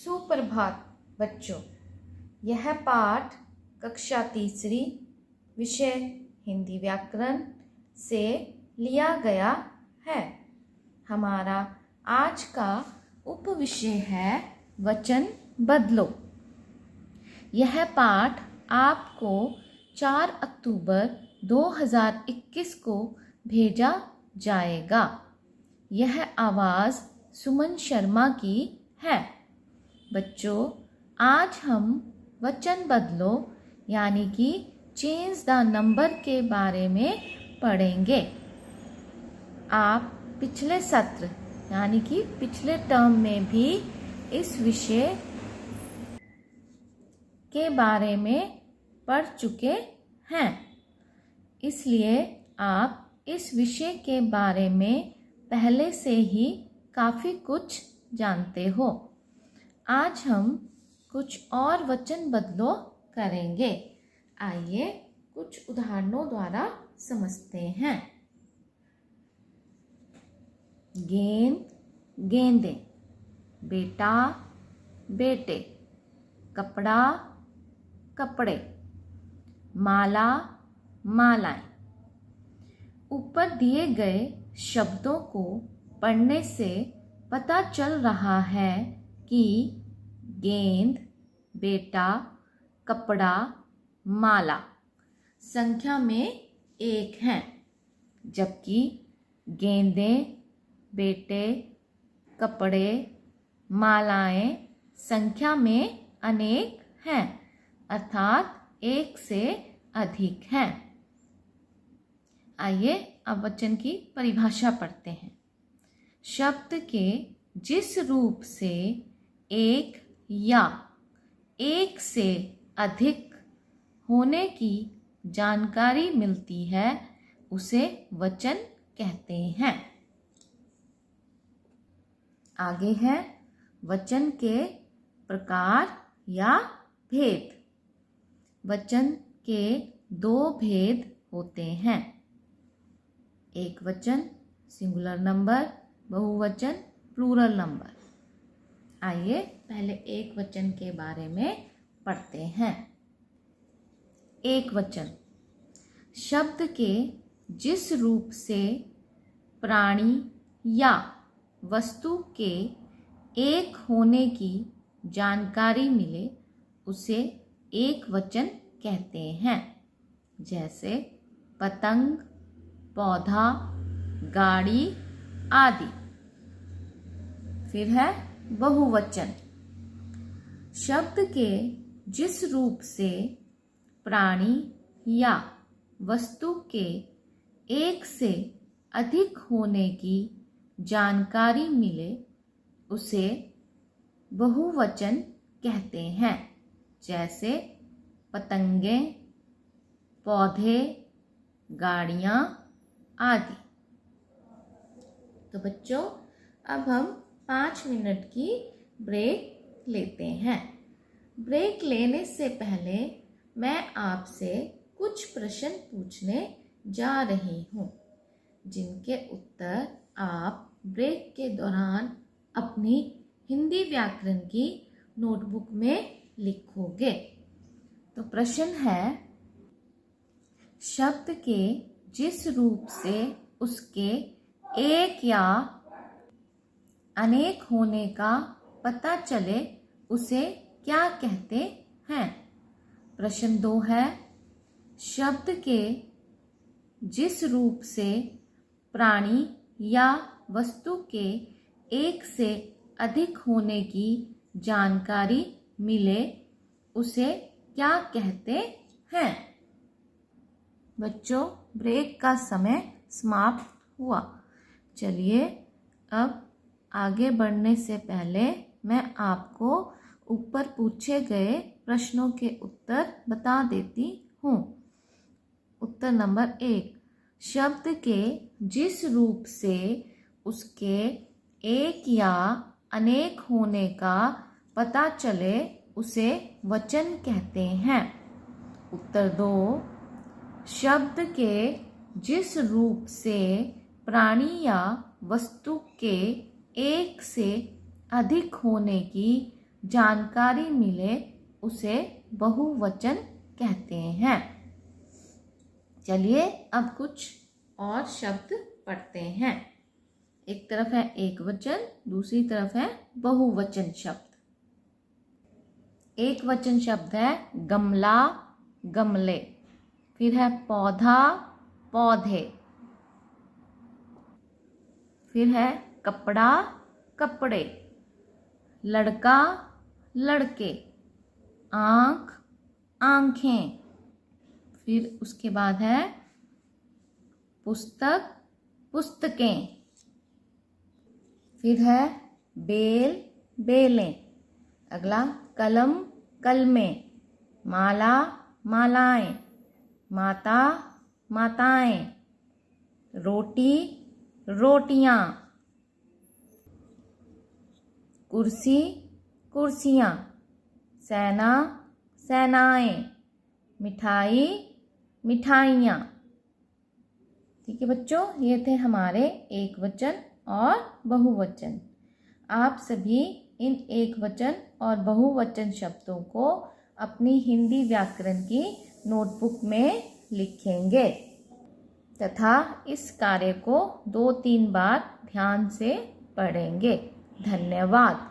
सुप्रभात बच्चों। यह पाठ कक्षा तीसरी विषय हिंदी व्याकरण से लिया गया है। हमारा आज का उपविषय है वचन बदलो। यह पाठ आपको 4 अक्टूबर 2021 को भेजा जाएगा। यह आवाज़ सुमन शर्मा की है। बच्चों, आज हम वचन बदलो यानी कि चेंज द नंबर के बारे में पढ़ेंगे। आप पिछले सत्र यानी कि पिछले टर्म में भी इस विषय के बारे में पढ़ चुके हैं, इसलिए आप इस विषय के बारे में पहले से ही काफ़ी कुछ जानते हो। आज हम कुछ और वचन बदलो करेंगे। आइए कुछ उदाहरणों द्वारा समझते हैं। गेंद गेंदे, बेटा बेटे, कपड़ा कपड़े, माला मालाएं। ऊपर दिए गए शब्दों को पढ़ने से पता चल रहा है कि गेंद, बेटा, कपड़ा, माला संख्या में 1 हैं, जबकि गेंदें, बेटे, कपड़े, मालाएं संख्या में अनेक हैं, अर्थात 1 से अधिक हैं। आइए अब वचन की परिभाषा पढ़ते हैं। शब्द के जिस रूप से एक या एक से अधिक होने की जानकारी मिलती है उसे वचन कहते हैं। आगे है वचन के प्रकार या भेद। वचन के 2 भेद होते हैं, एक वचन सिंगुलर नंबर, बहुवचन प्लूरल नंबर। आइए पहले एक वचन के बारे में पढ़ते हैं। एक वचन शब्द के जिस रूप से प्राणी या वस्तु के एक होने की जानकारी मिले उसे एक वचन कहते हैं, जैसे पतंग, पौधा, गाड़ी आदि। फिर है बहुवचन। शब्द के जिस रूप से प्राणी या वस्तु के एक से अधिक होने की जानकारी मिले उसे बहुवचन कहते हैं, जैसे पतंगे, पौधे, गाड़ियाँ आदि। तो बच्चों, अब हम 5 मिनट की ब्रेक लेते हैं। ब्रेक लेने से पहले मैं आपसे कुछ प्रश्न पूछने जा रही हूँ, जिनके उत्तर आप ब्रेक के दौरान अपनी हिंदी व्याकरण की नोटबुक में लिखोगे। तो प्रश्न है, शब्द के जिस रूप से उसके एक या अनेक होने का पता चले उसे क्या कहते हैं। प्रश्न 2 है, शब्द के जिस रूप से प्राणी या वस्तु के एक से अधिक होने की जानकारी मिले उसे क्या कहते हैं। बच्चों, ब्रेक का समय समाप्त हुआ। चलिए अब आगे बढ़ने से पहले मैं आपको ऊपर पूछे गए प्रश्नों के उत्तर बता देती हूँ। उत्तर नंबर 1, शब्द के जिस रूप से उसके एक या अनेक होने का पता चले उसे वचन कहते हैं। उत्तर 2, शब्द के जिस रूप से प्राणी या वस्तु के एक से अधिक होने की जानकारी मिले उसे बहुवचन कहते हैं। चलिए अब कुछ और शब्द पढ़ते हैं। एक तरफ है एक वचन, दूसरी तरफ है बहुवचन शब्द। एक वचन शब्द है गमला, गमले। फिर है पौधा, पौधे। फिर है कपड़ा, कपड़े। लड़का, लड़के। आँख, आँखें। फिर उसके बाद है पुस्तक, पुस्तकें। फिर है बेल, बेलें। अगला कलम, कलमें। माला, मालाएं। माता, माताएं। रोटी, रोटियां। कुर्सी, कुर्सियां। सेना, सेनाएं। मिठाई, मिठाइयाँ। ठीक है बच्चों, ये थे हमारे एक वचन और बहुवचन। आप सभी इन एक वचन और बहुवचन शब्दों को अपनी हिंदी व्याकरण की नोटबुक में लिखेंगे तथा इस कार्य को 2-3 बार ध्यान से पढ़ेंगे। धन्यवाद।